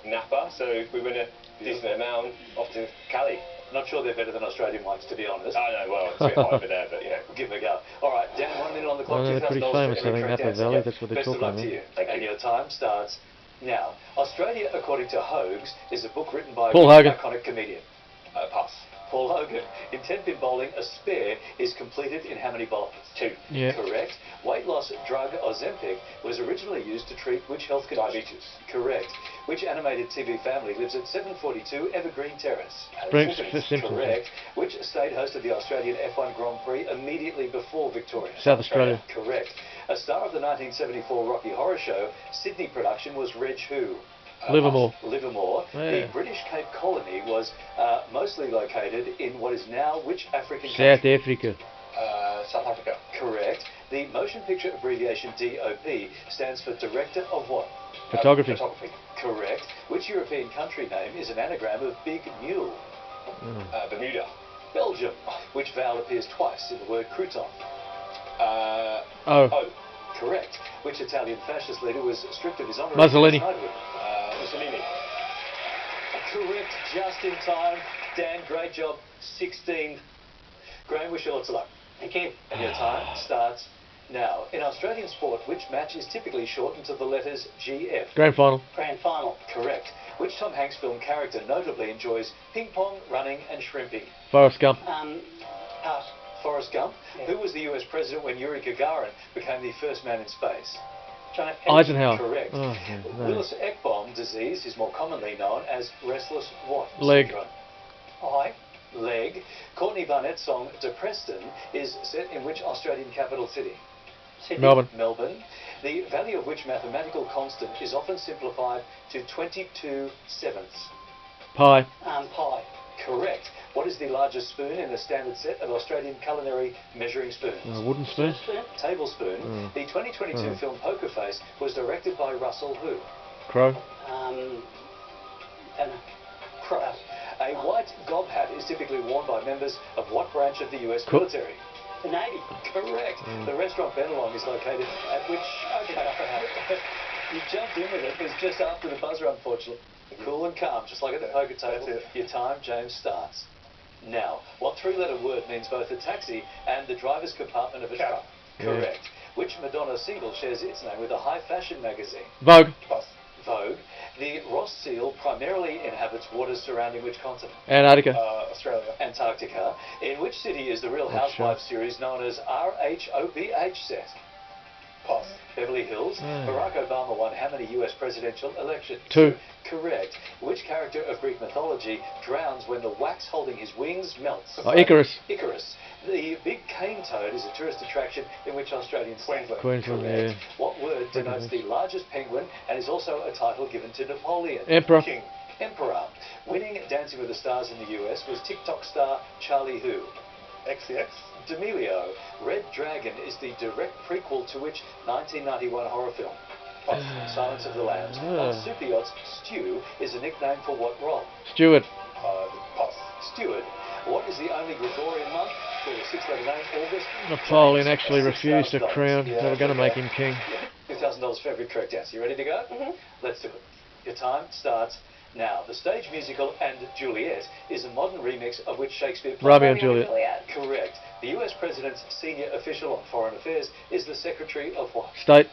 Napa, so we win a decent amount off to Cali. Not sure they're better than Australian ones, to be honest. I know, well, it's a bit high over there, but yeah. We'll give them a go. All right, Dan, 1 minute on the clock. They're pretty $2,000 famous, for I every think, correct Napa answer. Valley, Yeah. that's what they're Best of talking luck about. to you. Thank And you. your time starts now. Australia, according to Hogues, is a book written by Paul which Hogan. iconic comedian? Pass. Paul Hogan. In 10-pin bowling, a spare is completed in how many bowls? 2. Yeah. Correct. Weight loss drug Ozempic was originally used to treat which health condition? Diabetes. Correct. Which animated TV family lives at 742 Evergreen Terrace? Simpsons. Correct. Which state hosted the Australian F1 Grand Prix immediately before Victoria? South Australia. Correct. A star of the 1974 Rocky Horror Show, Sydney production was Reg who? Livermore. Livermore. Yeah. The British Cape Colony was mostly located in what is now which African South country? Africa. South Africa. Correct. The motion picture abbreviation DOP stands for Director of what? Photography. Photography. Correct. Which European country name is an anagram of Big Mule? Bermuda. Belgium. Which vowel appears twice in the word crouton? Oh. Oh. Correct. Which Italian fascist leader was stripped of his honour? Mussolini. Mussolini. Correct. Just in time. Dan, great job. 16. Graham, wish you lots of luck. Thank you. And your time starts now. In Australian sport, which match is typically shortened to the letters GF? Grand final. Grand final. Correct. Which Tom Hanks film character notably enjoys ping pong, running and shrimping? Forrest Gump. Pass. Forrest Gump. Yeah. Who was the US president when Yuri Gagarin became the first man in space? John F. Kennedy. Eisenhower. Correct. Oh, yeah, no. Willis-Ekbom disease is more commonly known as restless what? Leg. Syndrome? Eye. Leg. Courtney Barnett's song Depreston is set in which Australian capital city? Sydney. Melbourne. Melbourne. The value of which mathematical constant is often simplified to 22 sevenths? Pi. Pi. Correct. What is the largest spoon in the standard set of Australian culinary measuring spoons? A wooden spoon. Tablespoon. The 2022 film Poker Face was directed by Russell who? Crowe. Crowe. A white gob hat is typically worn by members of what branch of the US military? The Navy. Correct. The restaurant Benelong is located at which... You jumped in with it. It was just after the buzzer, unfortunately. Cool and calm, just like at the poker table. Your time, James, starts now. What three-letter word means both a taxi and the driver's compartment of a truck? Yeah. Correct. Which Madonna single shares its name with a high fashion magazine? Vogue. Vogue. The Ross seal primarily inhabits waters surrounding which continent? Antarctica. Australia. Antarctica. In which city is the Real Housewives series known as RHOBH set? Pass. Beverly Hills. Barack Obama won how many US presidential elections? 2. Correct. Which character of Greek mythology drowns when the wax holding his wings melts? Icarus. Icarus. The big cane toad is a tourist attraction in which Australian state? Queensland, Correct. yeah. What word denotes the largest penguin and is also a title given to Napoleon? Emperor. King. Emperor. Winning Dancing with the Stars in the US was TikTok star Charlie who? XCX. D'Amelio. Red Dragon is the direct prequel to which 1991 horror film? Silence of the Lambs. On super yachts, Stew is a nickname for what role? Stewart. Pass. Steward. What is the only Gregorian month for the 6-letter name? August. Napoleon actually refused a crown. Yeah, They were going to make him king. $2,000 for every correct answer. You ready to go? Let's do it. Your time starts now. The stage musical And Juliet is a modern remix of which Shakespeare played? Romeo and Juliet. Correct. The US President's senior official on foreign affairs is the Secretary of what? State.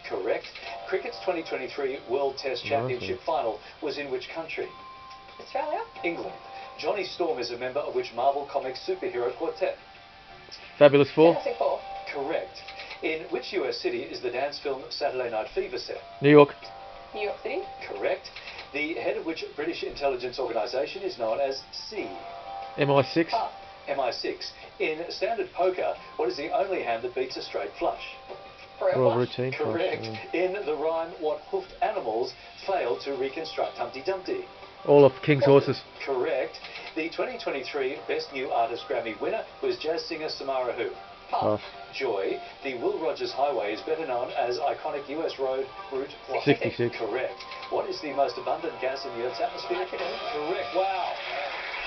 Correct. Cricket's 2023 World Test Championship final was in which country? Australia. England. Johnny Storm is a member of which Marvel Comics superhero quartet? Fabulous Four. Fantastic Four. Correct. In which US city is the dance film Saturday Night Fever set? New York. New York City. Correct. The head of which British intelligence organisation is known as C? MI6. MI6. In standard poker, what is the only hand that beats a straight flush? Royal routine. Correct. In the rhyme, what hoofed animals failed to reconstruct Humpty Dumpty? All of King's horses. Correct. The 2023 Best New Artist Grammy winner was jazz singer Samara who? Pass. Joy. The Will Rogers Highway is better known as iconic US road route 66. Correct. What is the most abundant gas in the Earth's atmosphere? Correct. Wow.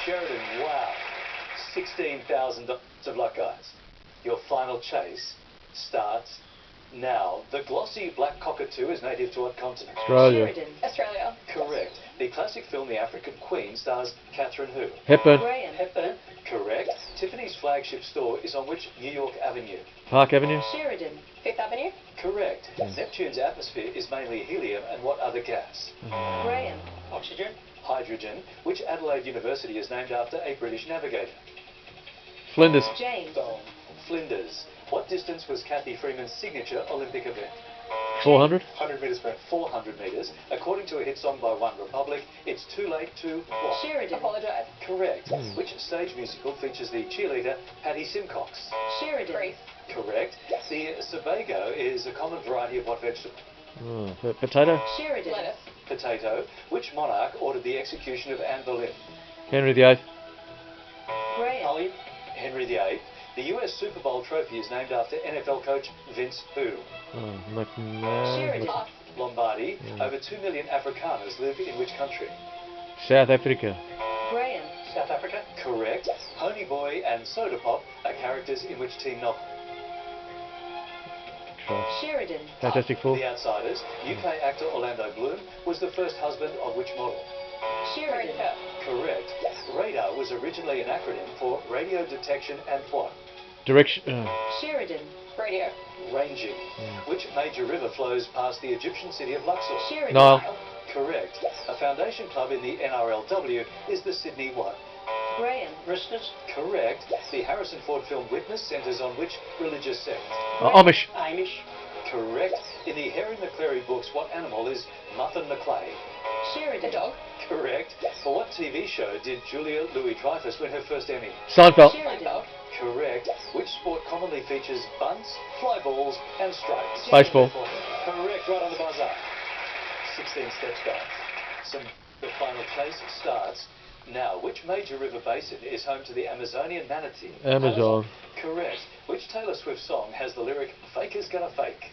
Sheridan, wow. $16,000 of luck, guys. Your final chase starts Now, the glossy black cockatoo is native to what continent? Australia. Sheridan. Australia. Correct. The classic film The African Queen stars Catherine who? Hepburn. Graham. Hepburn. Correct. Tiffany's flagship store is on which New York Avenue? Park Avenue. Sheridan. Fifth Avenue. Correct. Neptune's atmosphere is mainly helium and what other gas? Graham. Oxygen. Hydrogen. Which Adelaide University is named after a British navigator? Flinders. James. Flinders. What distance was Kathy Freeman's signature Olympic event? 400. 100 metres sprint. 400 metres. According to a hit song by One Republic, it's too late to what? Sheridan. Apologise. Correct. Which stage musical features the cheerleader Patty Simcox? Sheridan. Greece. Correct. The Sebago is a common variety of what vegetable? Oh, potato. Sheridan. Lettuce. Potato. Which monarch ordered the execution of Anne Boleyn? Henry VIII. Graham. Henry VIII. The US Super Bowl trophy is named after NFL coach Vince who? Sheridan. Lombardi. Over 2 million Afrikaners live in which country? South Africa. Graham. South Africa. Correct. Pony Boy and Soda Pop are characters in which teen novel? Sheridan. Fantastic Four. The Outsiders. UK actor Orlando Bloom was the first husband of which model? Sheridan. Correct. Radar was originally an acronym for radio detection and what? Direction. Sheridan. Radio. Ranging. Which major river flows past the Egyptian city of Luxor? Sheridan. Nile. Correct. A foundation club in the NRLW is the Sydney what? Graham. Roosters. Correct. The Harrison Ford film Witness centres on which religious sect? Amish. Amish. Correct. In the Harry McClary books, what animal is Muffin McClay? Sheridan. A dog. Correct. For what TV show did Julia Louis-Dreyfus win her first Emmy? Seinfeld. Sheridan. Correct. Which sport commonly features bunts, fly balls and strikes? Baseball. Correct. Right on the buzzer. 16 steps back. The final chase starts. Now, which major river basin is home to the Amazonian manatee? Amazon. Correct. Which Taylor Swift song has the lyric, "Faker's gonna fake"?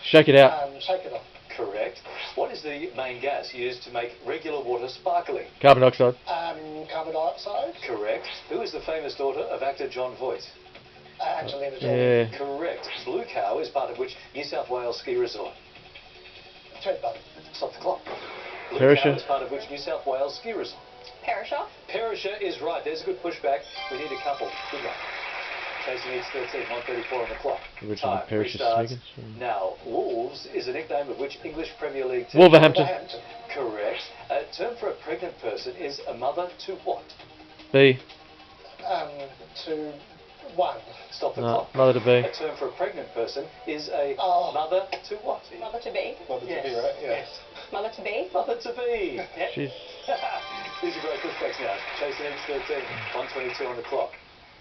Shake it out. Shake it off. Correct. What is the main gas used to make regular water sparkling? Carbon dioxide. Carbon dioxide. Correct. Who is the famous daughter of actor John Voight? Angelina Jolie. Yeah. Correct. Blue Cow is part of which New South Wales ski resort? Threadbow. Stop the clock. Blue Perisher. Cow is part of which New South Wales ski resort? Perisher. Perisher is right. There's a good pushback. We need a couple. Good one. Chasing needs 13, 1:34 on the clock. Originally Time Perisher restarts. Sniggins. Now, Wolves is a nickname of which English Premier League team? Wolverhampton. Correct. A term for a pregnant person is a mother to what? B. To one. Stop the No, clock. mother to be. A term for a pregnant person is a Oh. mother to what? Mother to be. Mother Yes. to be, right? Yes. Mother to be. Mother to be. Yep. She's These are great pushbacks now. Chasing needs 13, 1:22 on the clock.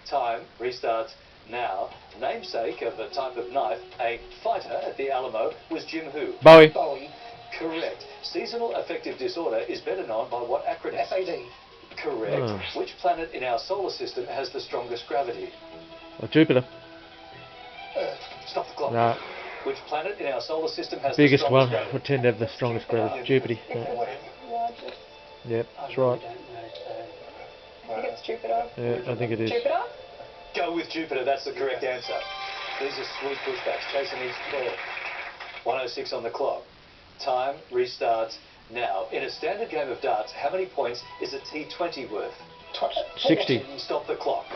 Time restarts now. Namesake of a type of knife, a fighter at the Alamo was Jim who? Bowie. Bowie. Correct. Seasonal affective disorder is better known by what acronym? FAD. Correct. Oh. Which planet in our solar system has the strongest gravity? Jupiter. Earth. Stop the clock. No. Which planet in our solar system has Biggest the one strongest would gravity? tend to have the strongest gravity. Jupiter. Yeah. Largest. Yep, that's right. I think it's Jupiter. Yeah, I think it is. Jupiter? Go with Jupiter, that's the correct answer. These are sweet pushbacks. Chaser needs 12. 1:06 on the clock. Time restarts now. In a standard game of darts, how many points is a T20 worth? 60. Stop the clock.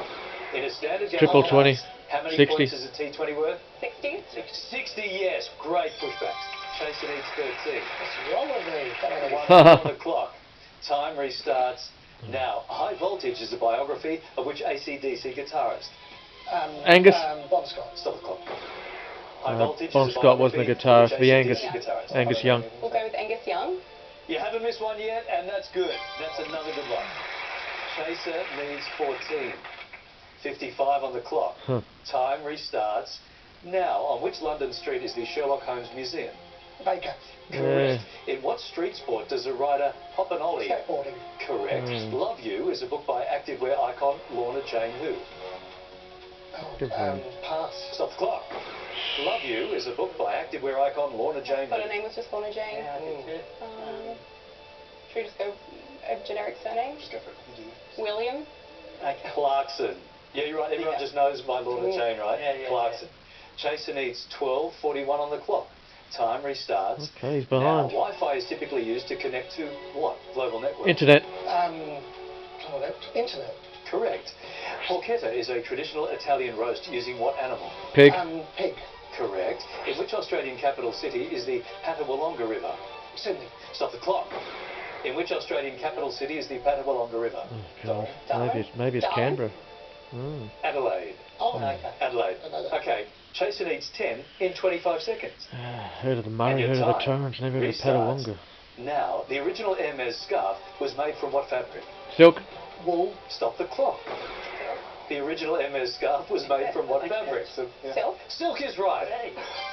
In a standard game Triple of 20. darts, how many 60. points is a T20 worth? 60? 60, yes. Great pushbacks. Chaser needs 13. What's wrong with me? Come on, 1 on the clock. Time restarts now. High Voltage is a biography of which AC/DC guitarist? Angus. Bon Scott. Stop the clock. High Uh, Voltage Bon is a Scott wasn't a biography guitarist, of which the Angus. AC/DC guitarist? Angus Young. We'll go with Angus Young. You haven't missed one yet, and that's good. That's another good one. Chaser needs 14. 55 on the clock. Huh. Time restarts now. On which London street is the Sherlock Holmes Museum? Baker. Correct. In what street sport does a rider hop and ollie? Skateboarding. Correct. Love You is a book by activewear icon Lorna Jane who? Good one. Pass. Stop the clock. Love You is a book by activewear icon Lorna Jane But who? her name was just Lorna Jane. Should we just go a generic surname? Just go for it. William? Clarkson. Yeah, you're right. Everyone just knows by Lorna Jane, right? Yeah, yeah, Clarkson. Chaser needs 12:41 on the clock. Time restarts. Okay, he's behind. Now, Wi-Fi is typically used to connect to what global network? Internet. Internet. Correct. Porchetta is a traditional Italian roast using what animal? Pig. Pig. Correct. In which Australian capital city is the Patawalonga River? Sydney. Stop the clock. In which Australian capital city is the Patawalonga River? Oh, God. Maybe it's Darwin? Canberra. Mm. Adelaide. Oh, okay. Adelaide. I know that. Okay. Chaser needs 10 in 25 seconds. Heard of the Murray, And heard your of the time Torrens, never heard of restarts. Patawonga. Now, the original Hermes scarf was made from what fabric? Silk. Wool. Stop the clock. The original Hermes scarf was made from what fabric? Silk. Silk is right.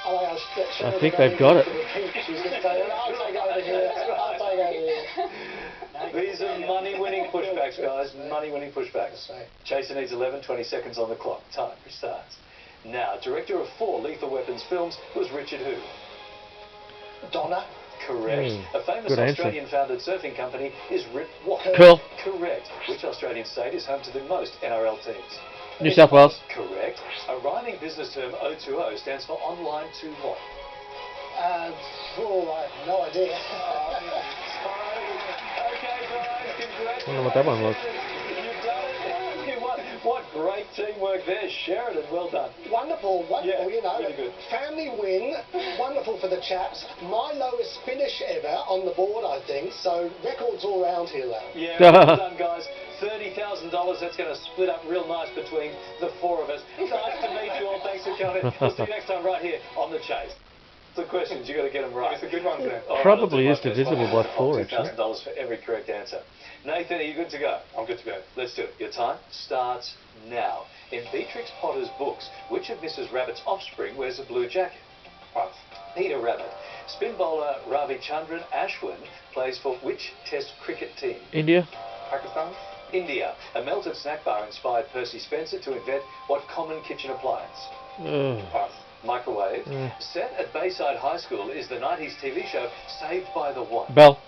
I think they've got it. She's going to say, I'll take over here. I'll take over here. These are money-winning pushbacks, guys. Money-winning pushbacks. Chaser needs 11, 20 seconds on the clock. Time restarts. Now, director of 4 Lethal Weapons films was Richard who? Donna. Correct. A famous Good answer. Australian-founded surfing company is Rip what? Cool. Correct. Which Australian state is home to the most NRL teams? New South Wales. Correct. A rhyming business term O2O stands for online to what? I have no idea. Okay, guys, congratulations. I don't know what that one was. You've done it. You won. What great teamwork there, Sheridan. Well done. Wonderful, Yeah, you know. really good. Family win, wonderful for the chaps. My lowest finish ever on the board, I think. So records all round here, lad. Yeah, well done, guys. $30,000. That's going to split up real nice between the 4 of us. Nice to meet you all. Thanks for coming. We'll see you next time right here on The Chase. The questions, you got to get them right. It's a good one, Glenn. Probably is divisible by 4, actually. $2,000 for every correct answer. Nathan, are you good to go? I'm good to go. Let's do it. Your time starts now. In Beatrix Potter's books, which of Mrs. Rabbit's offspring wears a blue jacket? Pass. Peter Rabbit. Spin bowler Ravichandran Ashwin plays for which Test cricket team? India. Pakistan? India. A melted snack bar inspired Percy Spencer to invent what common kitchen appliance? Pass. Microwave. Set at Bayside High School is the 90s TV show Saved by the What? Bell.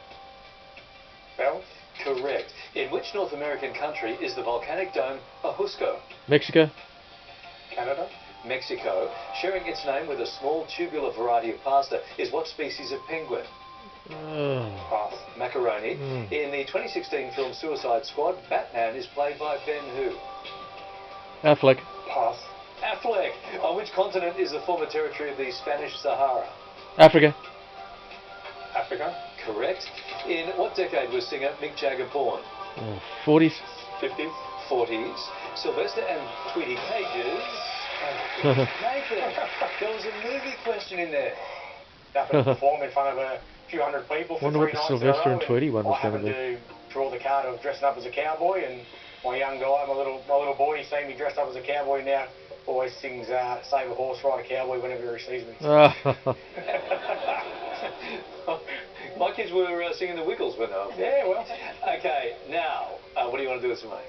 Bell? Correct. In which North American country is the volcanic dome Ajusco? Mexico. Canada? Mexico. Sharing its name with a small tubular variety of pasta is what species of penguin? Pass. Macaroni. In the 2016 film Suicide Squad, Batman is played by Ben who? Affleck. Pass. Affleck. On which continent is the former territory of the Spanish Sahara? Africa. Africa? Correct. In what decade was singer Mick Jagger born? 40s. 50s? 40s. Sylvester and Tweety Cages. Nathan, there was a movie question in there. Happened to perform in front of a few hundred people for Wonder 3 what the nights Sylvester in a row, and Tweety one was I gonna happened to draw the card of dressing up as a cowboy, and my young guy, my little boy, he's seen me dressed up as a cowboy now. Always sings "Save a Horse, Ride a Cowboy" whenever he sees me. My kids were singing the Wiggles when they were. Yeah, well. Okay, now, what do you want to do with some money?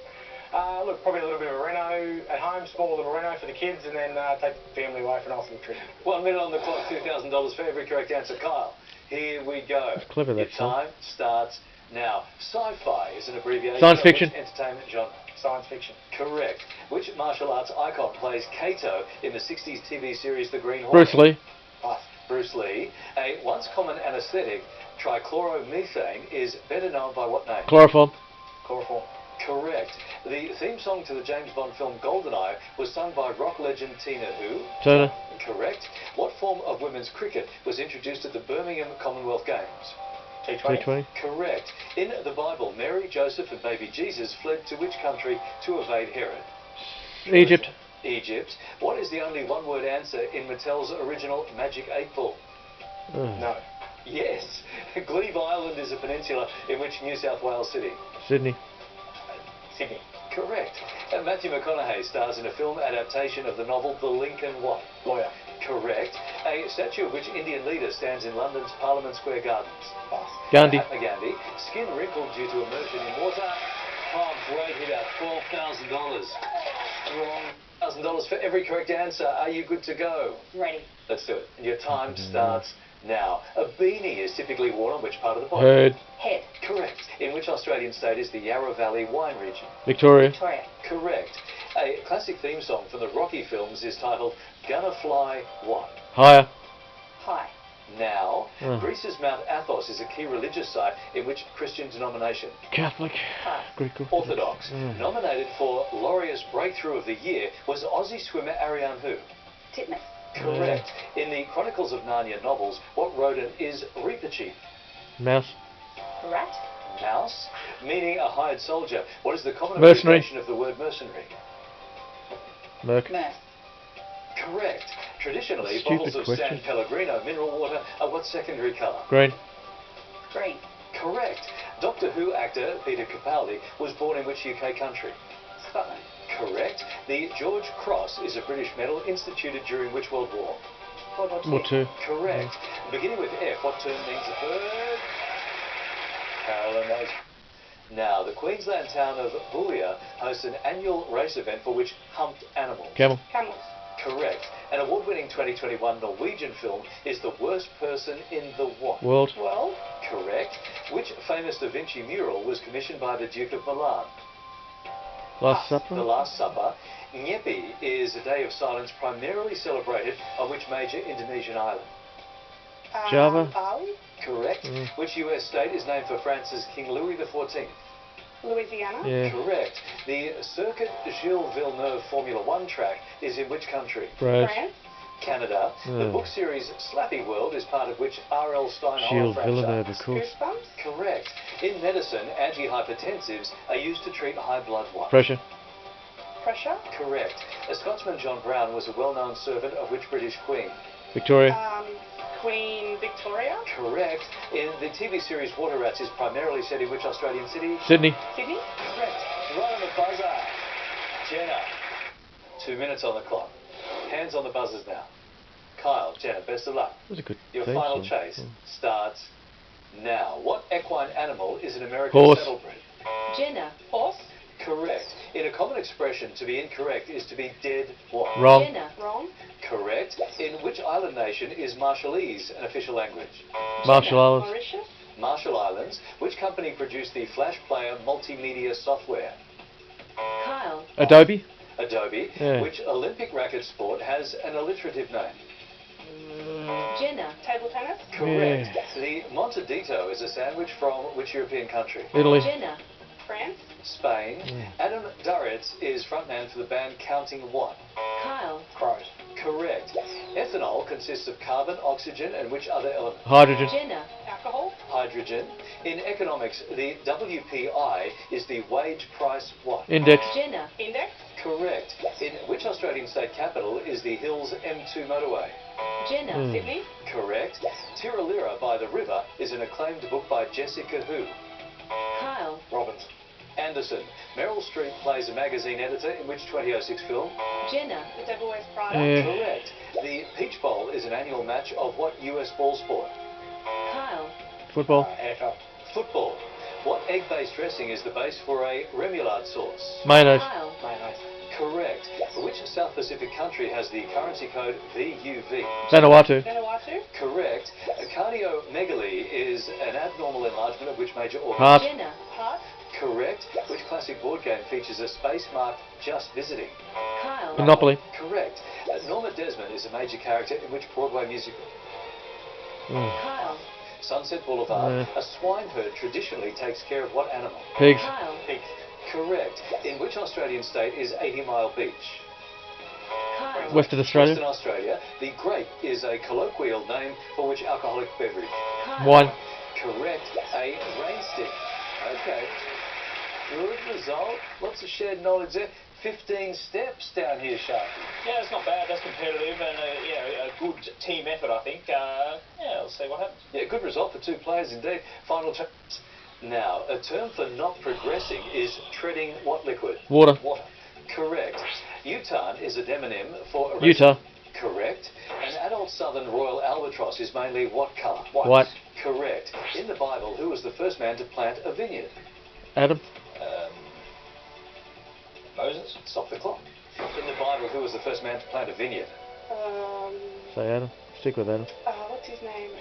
Look, probably a little bit of a reno at home, small little reno for the kids, and then take the family away for a nice little trip. 1 minute on the clock, $2,000 for every correct answer. Kyle, here we go. That's clever, Your that song. time starts now. Sci-fi is an abbreviation Science of fiction. which entertainment genre? Science fiction. Correct. Which martial arts icon plays Kato in the 60s TV series The Green Hornet? Bruce Lee. Pass. Bruce Lee. A once common anaesthetic, trichloromethane, is better known by what name? Chloroform. Chloroform. Correct. The theme song to the James Bond film GoldenEye was sung by rock legend Tina who? Turner. Correct. What form of women's cricket was introduced at the Birmingham Commonwealth Games? T20. T20. Correct. In the Bible, Mary, Joseph and baby Jesus fled to which country to evade Herod? Egypt. Egypt. What is the only one-word answer in Mattel's original Magic 8 Ball? No. Yes. Glebe Island is a peninsula in which New South Wales city? Sydney. Sydney. Correct. And Matthew McConaughey stars in a film adaptation of the novel The Lincoln what? Lawyer. Correct. A statue of which Indian leader stands in London's Parliament Square Gardens? Pass. Gandhi. Mahatma Gandhi. Skin wrinkled due to immersion in water. Oh, great hit out. $12,000. Wrong. $1,000 for every correct answer. Are you good to go? Ready. Let's do it. Your time starts now. A beanie is typically worn on which part of the body? Heard. Head. Correct. In which Australian state is the Yarra Valley wine region? Victoria. Victoria. Correct. A classic theme song from the Rocky films is titled Gonna Fly What? Higher. High. Now, Oh. Greece's Mount Athos is a key religious site in which Christian denomination? Catholic. Pass. Greek Orthodox. Mm. Nominated for Laureus Breakthrough of the Year was Aussie swimmer Ariane who? Titmus. Correct. In the Chronicles of Narnia novels, what rodent is Reepicheep? Mouse. Rat. Mouse, meaning a hired soldier. What is the common Mercenary. abbreviation of the word mercenary? Merc. Mirth. Correct. Traditionally, Stupid bottles of question. San Pellegrino mineral water are what secondary colour? Green. Green. Correct. Doctor Who actor Peter Capaldi was born in which UK country? Scotland. Correct. The George Cross is a British medal instituted during which World War? World War II. War 2. Correct. Beginning with F, what term means a bird? Carolyn knows. Now, the Queensland town of Boulia hosts an annual race event for which humped animals? Camel. Camels. Correct. An award-winning 2021 Norwegian film is The Worst Person in the What? World. World. Correct. Which famous Da Vinci mural was commissioned by the Duke of Milan? Last The Supper. Last Supper. Nyepi is a day of silence primarily celebrated on which major Indonesian island? Java. Bali. Correct. Mm. Which US state is named for France's King Louis XIV? Louisiana. Yeah. Correct. The Circuit Gilles Villeneuve Formula One track is in which country? Brad. France. Canada. The Mm. book series Slappy World is part of which R.L. Stein horror Shield. franchise? Villeneuve, of course. Goosebumps. Correct. In medicine, antihypertensives are used to treat high blood what? Pressure. Pressure. Correct. A Scotsman, John Brown, was a well-known servant of which British queen? Victoria. Queen Victoria. Correct. In the TV series Water Rats is primarily set in which Australian city? Sydney. Sydney. Correct. Right on the buzzer. Jenna. 2 minutes on the clock. Hands on the buzzers now. Kyle, Jenna, best of luck. That was a good Your theme final song. chase Mm. starts now. What equine animal is an American Horse. saddlebred? Jenna. Horse. Correct. In a common expression, to be incorrect is to be dead what? Wrong. Jenna. Wrong. Correct. In which island nation is Marshallese an official language? Marshall Islands. Mauritius. Marshall Islands. Which company produced the Flash Player multimedia software? Kyle. Adobe. Adobe. Yeah. Which Olympic racket sport has an alliterative name? Jenna. Table tennis. Correct. The Montedito is a sandwich from which European country? Italy. Jenna. France. Spain. Mm. Adam Duritz is frontman for the band Counting What? Kyle. Crows. Correct. Ethanol consists of carbon, oxygen, and which other element? Hydrogen. Jenna. Alcohol. Hydrogen. In economics, the WPI is the wage price what? Index. Jenna. Index. Correct. In which Australian state capital is the Hills M2 motorway? Jenna. Mm. Sydney. Correct. Tiralira by the River is an acclaimed book by Jessica who? Kyle. Robbins. Anderson. Meryl Streep plays a magazine editor in which 2006 film? Jenna. The Devil Wears Prada. Yeah. Correct. The Peach Bowl is an annual match of what US ball sport? Kyle. Football. AFL. Football. What egg-based dressing is the base for a remoulade sauce? Mayonnaise. Kyle. Mayonnaise. Correct. Which South Pacific country has the currency code VUV? Vanuatu. Vanuatu. Correct. Cardiomegaly is an abnormal enlargement of which major organ? Heart. Jenna. Heart. Correct. Which classic board game features a space marked just visiting? Kyle. Monopoly. Correct. Norma Desmond is a major character in which Broadway musical? Mm. Kyle. Sunset Boulevard. Yeah. A swine herd traditionally takes care of what animal? Pigs. Kyle. Pig. Correct. In which Australian state is 80 Mile Beach? Kyle. Western Australia. Western Australia. The grape is a colloquial name for which alcoholic beverage? Kyle. Wine. Correct. A rain stick. Okay. Good result. Lots of shared knowledge there. 15 steps down here, Sharky. Yeah, it's not bad. That's competitive and a good team effort, I think. Yeah, we'll see what happens. Yeah, good result for two players indeed. Final chance. Now, a term for not progressing is treading what liquid? Water. Water. Correct. Utan is a demonym for a Utah. Correct. An adult southern royal albatross is mainly what colour? White. Correct. In the Bible, who was the first man to plant a vineyard? Adam. Moses? Stop the clock. In the Bible, who was the first man to plant a vineyard? Say Adam. Stick with Adam. What's his name?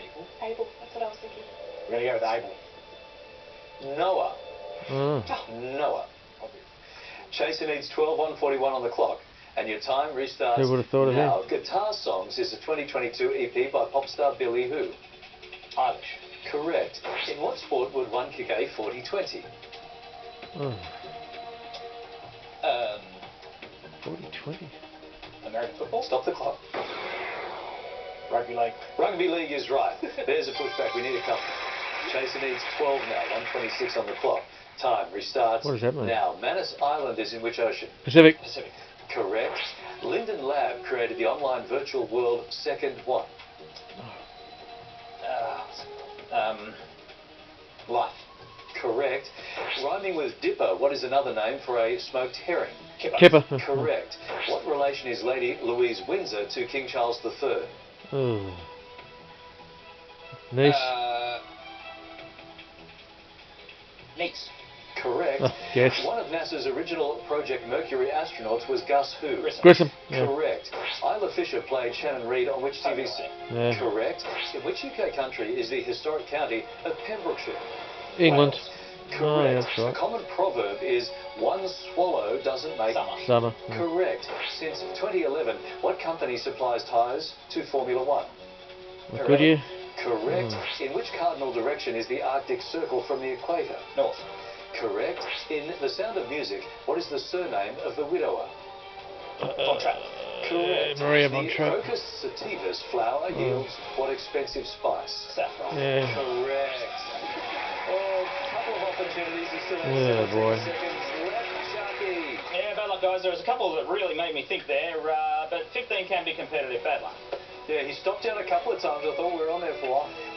Abel. That's what I was thinking. We're going to go with Abel. Noah. Oh. Noah. Chaser needs 12:141 on the clock. And your time restarts Who would have thought of now. him? Guitar Songs is a 2022 EP by pop star Billy who? Eilish. Correct. In what sport would one kick a 40-20? Oh, 40-20. American football. Stop the clock. Rugby league. Rugby league is right. There's a pushback. We need a couple. Chaser needs 12 now. 1:26 on the clock. Time restarts What does that mean? now. Manus Island is in which ocean? Pacific. Pacific. Correct. Linden Lab created the online virtual world second what? Life. Correct. Rhyming with dipper, what is another name for a smoked herring? Kipper. Correct. What relation is Lady Louise Windsor to King Charles III? Oh. Niece. Niece. Correct. Guess. One of NASA's original Project Mercury astronauts was Gus who? Grissom. Yeah. Correct. Isla Fisher played Shannon Reed on which TV? Yeah. Correct. In which UK country is the historic county of Pembrokeshire? England. Wales. Oh, Correct. yeah, that's right. The common proverb is one swallow doesn't make Summer. Yeah. Correct. Since 2011, what company supplies tyres to Formula One? Goodyear. Correct. In which cardinal direction is the Arctic Circle from the equator? North. Correct. In The Sound of Music, what is the surname of the widower? Von Trapp. Correct. Maria Von The Trapp. Crocus sativus flower yields what expensive spice? Saffron. Yeah. Correct. Oh, couple of opportunities. You still have Yeah, 17 boy. seconds left, Sharky. Yeah, bad luck, guys. There was a couple that really made me think there, but 15 can be competitive. Bad luck. Yeah, he stopped out a couple of times. I thought we were on there for a while.